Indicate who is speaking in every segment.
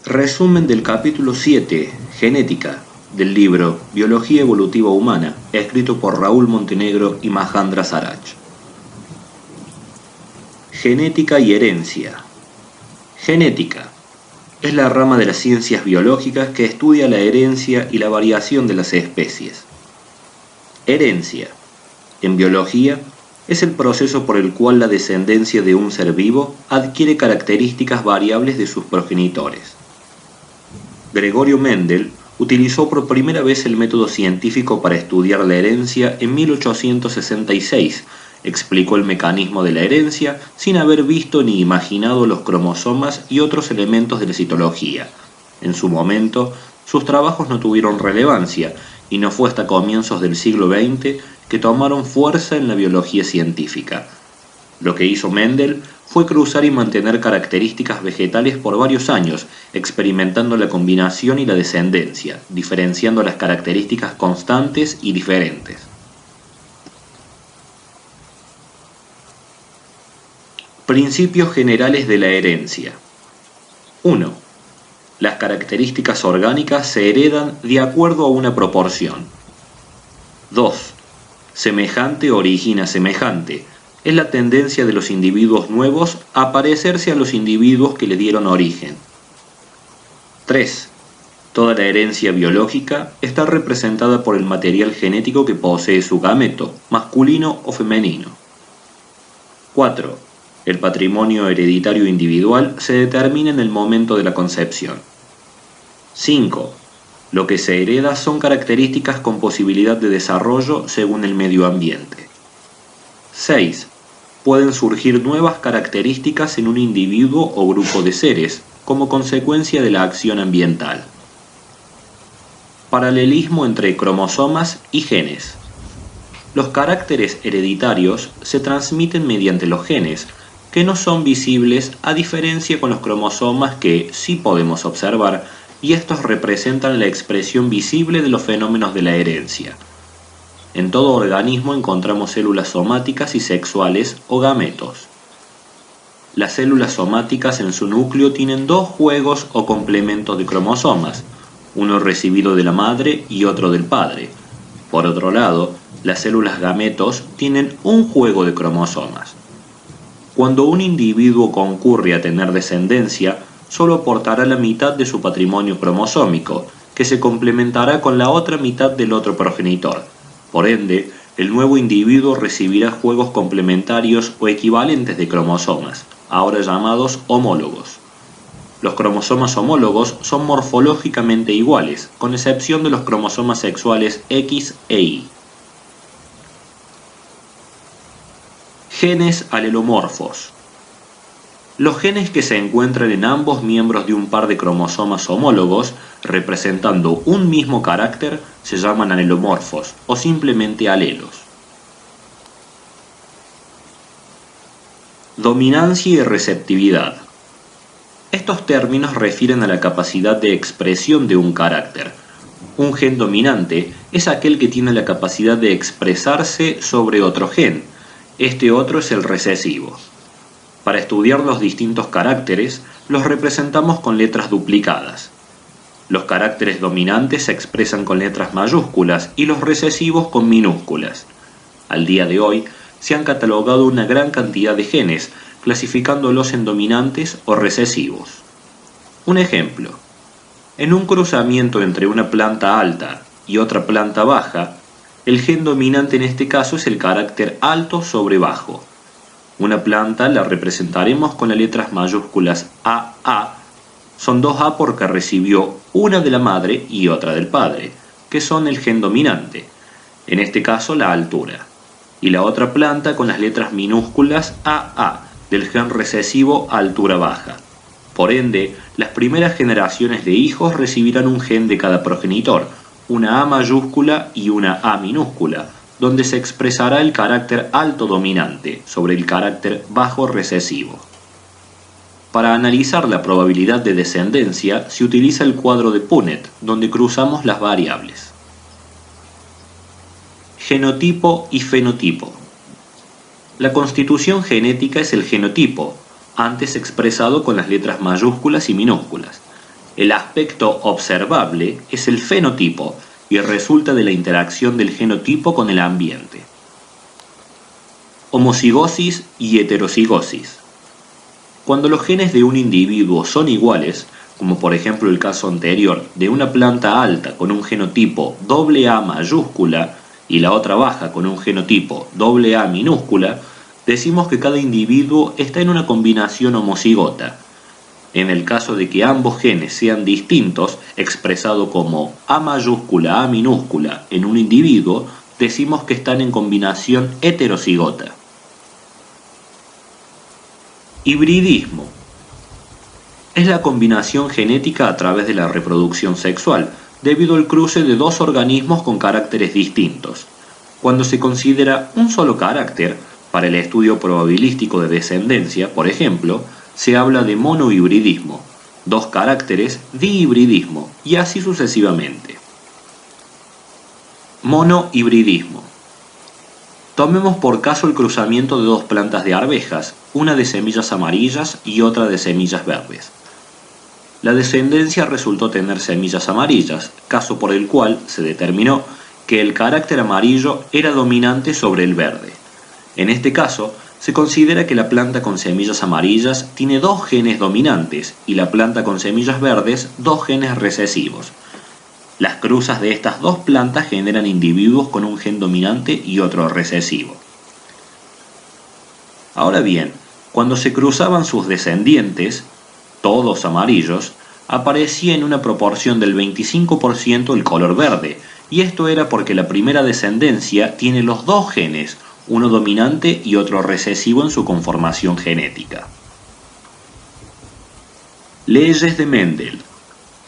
Speaker 1: Resumen del capítulo 7, Genética, del libro Biología Evolutiva Humana, escrito por Raúl Montenegro y Mahandra Saraj. Genética y herencia. Genética es la rama de las ciencias biológicas que estudia la herencia y la variación de las especies. Herencia, en biología, es el proceso por el cual la descendencia de un ser vivo adquiere características variables de sus progenitores. Gregorio Mendel utilizó por primera vez el método científico para estudiar la herencia en 1866. Explicó el mecanismo de la herencia sin haber visto ni imaginado los cromosomas y otros elementos de la citología. En su momento, sus trabajos no tuvieron relevancia y no fue hasta comienzos del siglo XX que tomaron fuerza en la biología científica. Lo que hizo Mendel fue cruzar y mantener características vegetales por varios años, experimentando la combinación y la descendencia, diferenciando las características constantes y diferentes. Principios generales de la herencia. 1. Las características orgánicas se heredan de acuerdo a una proporción. 2. Semejante origina semejante. Es la tendencia de los individuos nuevos a parecerse a los individuos que le dieron origen. 3. Toda la herencia biológica está representada por el material genético que posee su gameto, masculino o femenino. 4. El patrimonio hereditario individual se determina en el momento de la concepción. 5. Lo que se hereda son características con posibilidad de desarrollo según el medio ambiente. 6. Pueden surgir nuevas características en un individuo o grupo de seres, como consecuencia de la acción ambiental. Paralelismo entre cromosomas y genes. Los caracteres hereditarios se transmiten mediante los genes, que no son visibles a diferencia con los cromosomas que sí podemos observar, y estos representan la expresión visible de los fenómenos de la herencia. En todo organismo encontramos células somáticas y sexuales o gametos. Las células somáticas en su núcleo tienen dos juegos o complementos de cromosomas, uno recibido de la madre y otro del padre. Por otro lado, las células gametos tienen un juego de cromosomas. Cuando un individuo concurre a tener descendencia, solo aportará la mitad de su patrimonio cromosómico, que se complementará con la otra mitad del otro progenitor. Por ende, el nuevo individuo recibirá juegos complementarios o equivalentes de cromosomas, ahora llamados homólogos. Los cromosomas homólogos son morfológicamente iguales, con excepción de los cromosomas sexuales X e Y. Genes alelomorfos. Los genes que se encuentran en ambos miembros de un par de cromosomas homólogos, representando un mismo carácter, se llaman alelomorfos o simplemente alelos. Dominancia y receptividad. Estos términos refieren a la capacidad de expresión de un carácter. Un gen dominante es aquel que tiene la capacidad de expresarse sobre otro gen. Este otro es el recesivo. Para estudiar los distintos caracteres, los representamos con letras duplicadas. Los caracteres dominantes se expresan con letras mayúsculas y los recesivos con minúsculas. Al día de hoy, se han catalogado una gran cantidad de genes, clasificándolos en dominantes o recesivos. Un ejemplo. En un cruzamiento entre una planta alta y otra planta baja, el gen dominante en este caso es el carácter alto sobre bajo. Una planta la representaremos con las letras mayúsculas AA. Son dos A porque recibió una de la madre y otra del padre, que son el gen dominante, en este caso la altura. Y la otra planta con las letras minúsculas AA, del gen recesivo altura baja. Por ende, las primeras generaciones de hijos recibirán un gen de cada progenitor, una A mayúscula y una A minúscula, donde se expresará el carácter alto dominante sobre el carácter bajo recesivo. Para analizar la probabilidad de descendencia se utiliza el cuadro de Punnett, donde cruzamos las variables. Genotipo y fenotipo. La constitución genética es el genotipo, antes expresado con las letras mayúsculas y minúsculas. El aspecto observable es el fenotipo y resulta de la interacción del genotipo con el ambiente. Homocigosis y heterocigosis. Cuando los genes de un individuo son iguales, como por ejemplo el caso anterior de una planta alta con un genotipo AA mayúscula y la otra baja con un genotipo AA minúscula, decimos que cada individuo está en una combinación homocigota. En el caso de que ambos genes sean distintos, expresado como A mayúscula, A minúscula en un individuo, decimos que están en combinación heterocigota. Hibridismo. Es la combinación genética a través de la reproducción sexual, debido al cruce de dos organismos con caracteres distintos. Cuando se considera un solo carácter, para el estudio probabilístico de descendencia, por ejemplo, se habla de monohibridismo, dos caracteres dihibridismo, y así sucesivamente. Monohibridismo. Tomemos por caso el cruzamiento de dos plantas de arvejas, una de semillas amarillas y otra de semillas verdes. La descendencia resultó tener semillas amarillas, caso por el cual se determinó que el carácter amarillo era dominante sobre el verde. En este caso, se considera que la planta con semillas amarillas tiene dos genes dominantes y la planta con semillas verdes dos genes recesivos. Las cruzas de estas dos plantas generan individuos con un gen dominante y otro recesivo. Ahora bien, cuando se cruzaban sus descendientes, todos amarillos, aparecía en una proporción del 25% el color verde, y esto era porque la primera descendencia tiene los dos genes, uno dominante y otro recesivo en su conformación genética. Leyes de Mendel.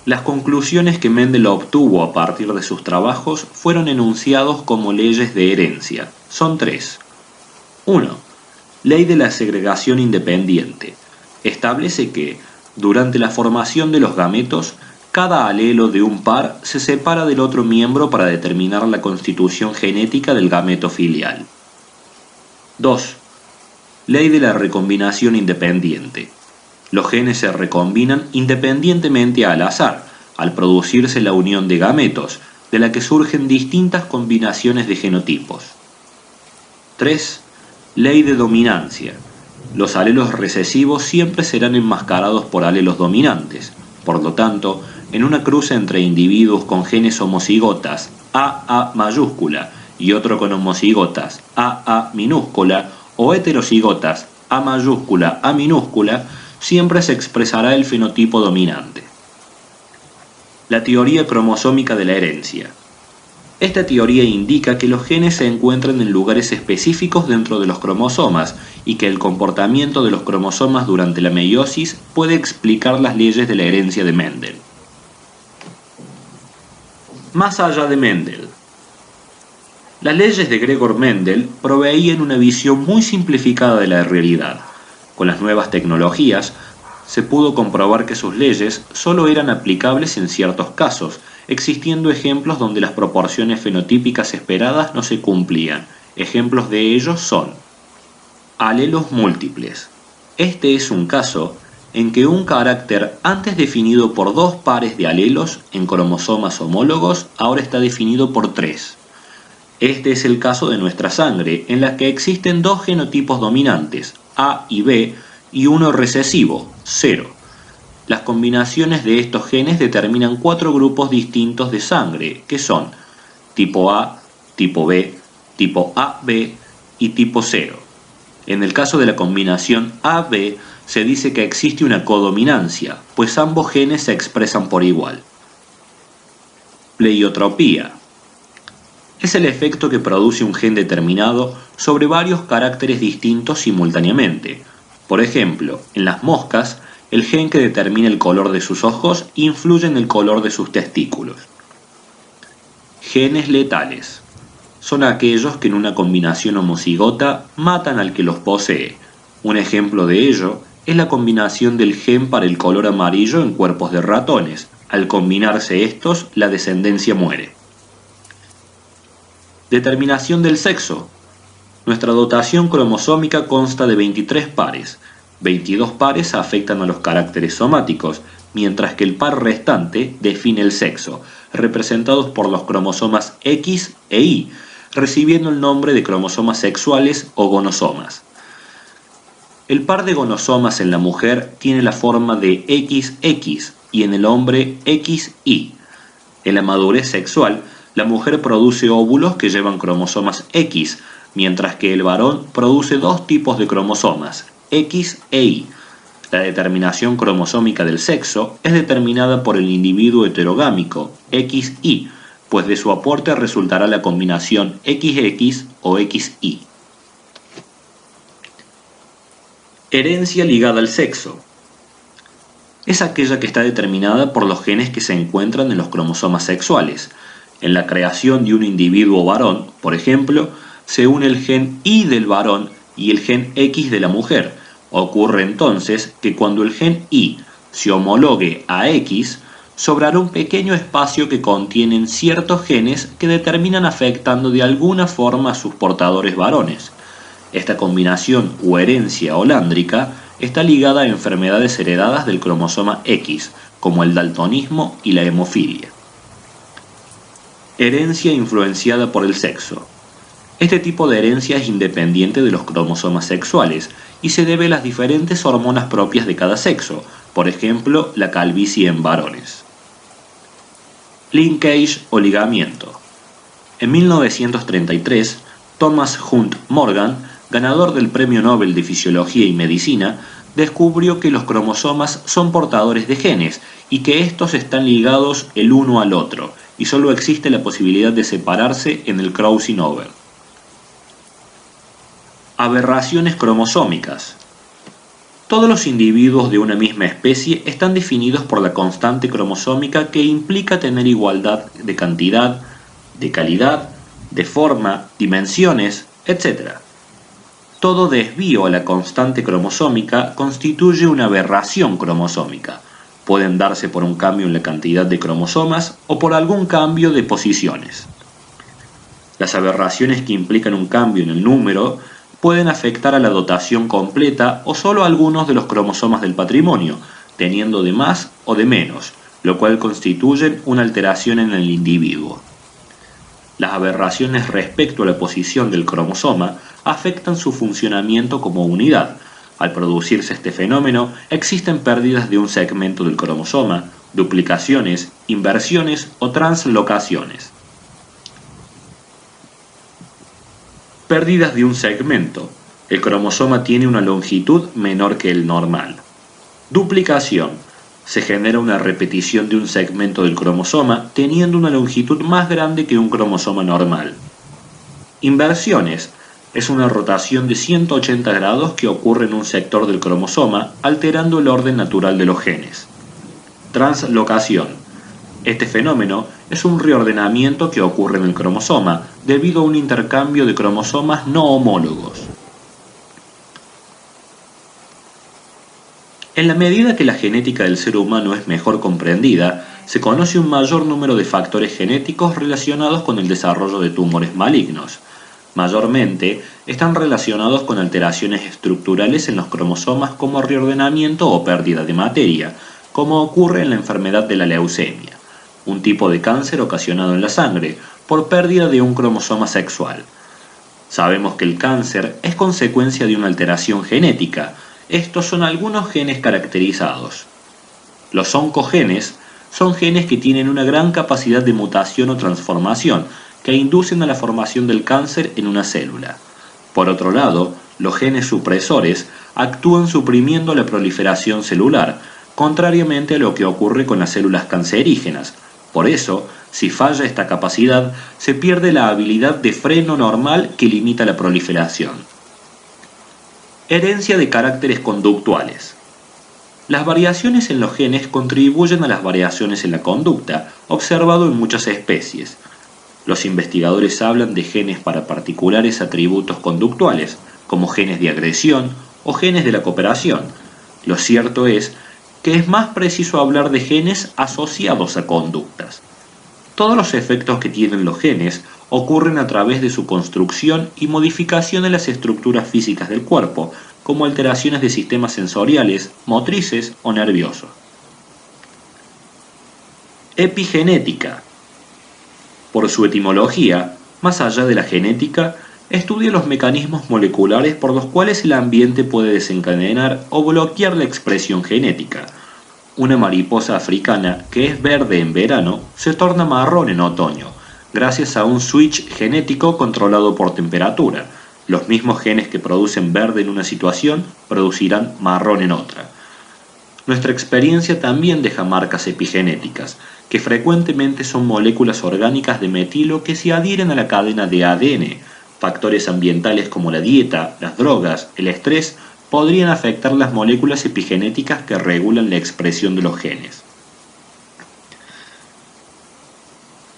Speaker 1: Las conclusiones que Mendel obtuvo a partir de sus trabajos fueron enunciados como leyes de herencia. Son tres. 1. Ley de la segregación independiente. Establece que, durante la formación de los gametos, cada alelo de un par se separa del otro miembro para determinar la constitución genética del gameto filial. 2. Ley de la recombinación independiente. Los genes se recombinan independientemente al azar, al producirse la unión de gametos, de la que surgen distintas combinaciones de genotipos. 3. Ley de dominancia. Los alelos recesivos siempre serán enmascarados por alelos dominantes. Por lo tanto, en una cruza entre individuos con genes homocigotas AA mayúscula y otro con homocigotas AA minúscula o heterocigotas A mayúscula A minúscula, siempre se expresará el fenotipo dominante. La teoría cromosómica de la herencia. Esta teoría indica que los genes se encuentran en lugares específicos dentro de los cromosomas y que el comportamiento de los cromosomas durante la meiosis puede explicar las leyes de la herencia de Mendel. Más allá de Mendel. Las leyes de Gregor Mendel proveían una visión muy simplificada de la realidad. Con las nuevas tecnologías, se pudo comprobar que sus leyes solo eran aplicables en ciertos casos, existiendo ejemplos donde las proporciones fenotípicas esperadas no se cumplían. Ejemplos de ellos son alelos múltiples. Este es un caso en que un carácter antes definido por dos pares de alelos en cromosomas homólogos ahora está definido por tres. Este es el caso de nuestra sangre, en la que existen dos genotipos dominantes, A y B, y uno recesivo, 0. Las combinaciones de estos genes determinan cuatro grupos distintos de sangre, que son tipo A, tipo B, tipo AB y tipo 0. En el caso de la combinación AB, se dice que existe una codominancia, pues ambos genes se expresan por igual. Pleiotropía. Es el efecto que produce un gen determinado sobre varios caracteres distintos simultáneamente. Por ejemplo, en las moscas, el gen que determina el color de sus ojos influye en el color de sus testículos. Genes letales. Son aquellos que en una combinación homocigota matan al que los posee. Un ejemplo de ello es la combinación del gen para el color amarillo en cuerpos de ratones. Al combinarse estos, la descendencia muere. Determinación del sexo. Nuestra dotación cromosómica consta de 23 pares. 22 pares afectan a los caracteres somáticos, mientras que el par restante define el sexo, representados por los cromosomas X e Y, recibiendo el nombre de cromosomas sexuales o gonosomas. El par de gonosomas en la mujer tiene la forma de XX y en el hombre XY. En la madurez sexual, la mujer produce óvulos que llevan cromosomas X, mientras que el varón produce dos tipos de cromosomas, X e Y. La determinación cromosómica del sexo es determinada por el individuo heterogámico, XY, pues de su aporte resultará la combinación XX o XY. Herencia ligada al sexo. Es aquella que está determinada por los genes que se encuentran en los cromosomas sexuales. En la creación de un individuo varón, por ejemplo, se une el gen Y del varón y el gen X de la mujer. Ocurre entonces que cuando el gen Y se homologue a X, sobrará un pequeño espacio que contienen ciertos genes que determinan afectando de alguna forma a sus portadores varones. Esta combinación o herencia holándrica está ligada a enfermedades heredadas del cromosoma X, como el daltonismo y la hemofilia. Herencia influenciada por el sexo. Este tipo de herencia es independiente de los cromosomas sexuales y se debe a las diferentes hormonas propias de cada sexo, por ejemplo, la calvicie en varones. Linkage o ligamiento. En 1933, Thomas Hunt Morgan, ganador del Premio Nobel de Fisiología y Medicina, descubrió que los cromosomas son portadores de genes y que estos están ligados el uno al otro, y solo existe la posibilidad de separarse en el crossing over. Aberraciones cromosómicas. Todos los individuos de una misma especie están definidos por la constante cromosómica que implica tener igualdad de cantidad, de calidad, de forma, dimensiones, etc. Todo desvío a la constante cromosómica constituye una aberración cromosómica. Pueden darse por un cambio en la cantidad de cromosomas o por algún cambio de posiciones. Las aberraciones que implican un cambio en el número pueden afectar a la dotación completa o solo a algunos de los cromosomas del patrimonio, teniendo de más o de menos, lo cual constituye una alteración en el individuo. Las aberraciones respecto a la posición del cromosoma afectan su funcionamiento como unidad. Al producirse este fenómeno, existen pérdidas de un segmento del cromosoma, duplicaciones, inversiones o translocaciones. Pérdidas de un segmento. El cromosoma tiene una longitud menor que el normal. Duplicación. Se genera una repetición de un segmento del cromosoma teniendo una longitud más grande que un cromosoma normal. Inversiones. Es una rotación de 180 grados que ocurre en un sector del cromosoma, alterando el orden natural de los genes. Translocación. Este fenómeno es un reordenamiento que ocurre en el cromosoma debido a un intercambio de cromosomas no homólogos. En la medida que la genética del ser humano es mejor comprendida, se conoce un mayor número de factores genéticos relacionados con el desarrollo de tumores malignos. Mayormente, están relacionados con alteraciones estructurales en los cromosomas como reordenamiento o pérdida de materia, como ocurre en la enfermedad de la leucemia, un tipo de cáncer ocasionado en la sangre por pérdida de un cromosoma sexual. Sabemos que el cáncer es consecuencia de una alteración genética. Estos son algunos genes caracterizados. Los oncogenes son genes que tienen una gran capacidad de mutación o transformación, que inducen a la formación del cáncer en una célula. Por otro lado, los genes supresores actúan suprimiendo la proliferación celular, contrariamente a lo que ocurre con las células cancerígenas. Por eso, si falla esta capacidad, se pierde la habilidad de freno normal que limita la proliferación. Herencia de caracteres conductuales. Las variaciones en los genes contribuyen a las variaciones en la conducta, observado en muchas especies. Los investigadores hablan de genes para particulares atributos conductuales, como genes de agresión o genes de la cooperación. Lo cierto es que es más preciso hablar de genes asociados a conductas. Todos los efectos que tienen los genes ocurren a través de su construcción y modificación en las estructuras físicas del cuerpo, como alteraciones de sistemas sensoriales, motrices o nerviosos. Epigenética. Por su etimología, más allá de la genética, estudia los mecanismos moleculares por los cuales el ambiente puede desencadenar o bloquear la expresión genética. Una mariposa africana que es verde en verano se torna marrón en otoño, gracias a un switch genético controlado por temperatura. Los mismos genes que producen verde en una situación producirán marrón en otra. Nuestra experiencia también deja marcas epigenéticas, que frecuentemente son moléculas orgánicas de metilo que se adhieren a la cadena de ADN. Factores ambientales como la dieta, las drogas, el estrés, podrían afectar las moléculas epigenéticas que regulan la expresión de los genes.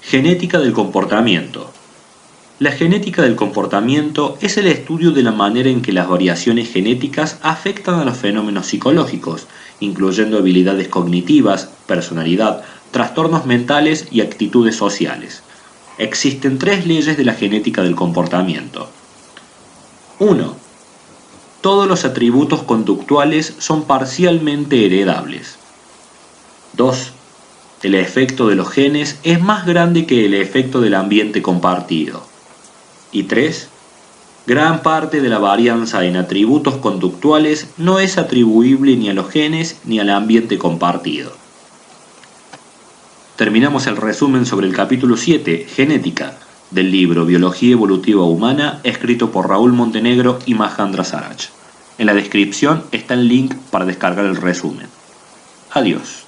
Speaker 1: Genética del comportamiento. La genética del comportamiento es el estudio de la manera en que las variaciones genéticas afectan a los fenómenos psicológicos, incluyendo habilidades cognitivas, personalidad, trastornos mentales y actitudes sociales. Existen 3 leyes de la genética del comportamiento. 1. Todos los atributos conductuales son parcialmente heredables. 2. El efecto de los genes es más grande que el efecto del ambiente compartido. Y 3. Gran parte de la varianza en atributos conductuales no es atribuible ni a los genes ni al ambiente compartido. Terminamos el resumen sobre el capítulo 7, Genética, del libro Biología Evolutiva Humana, escrito por Raúl Montenegro y Mahandra Sarach. En la descripción está el link para descargar el resumen. Adiós.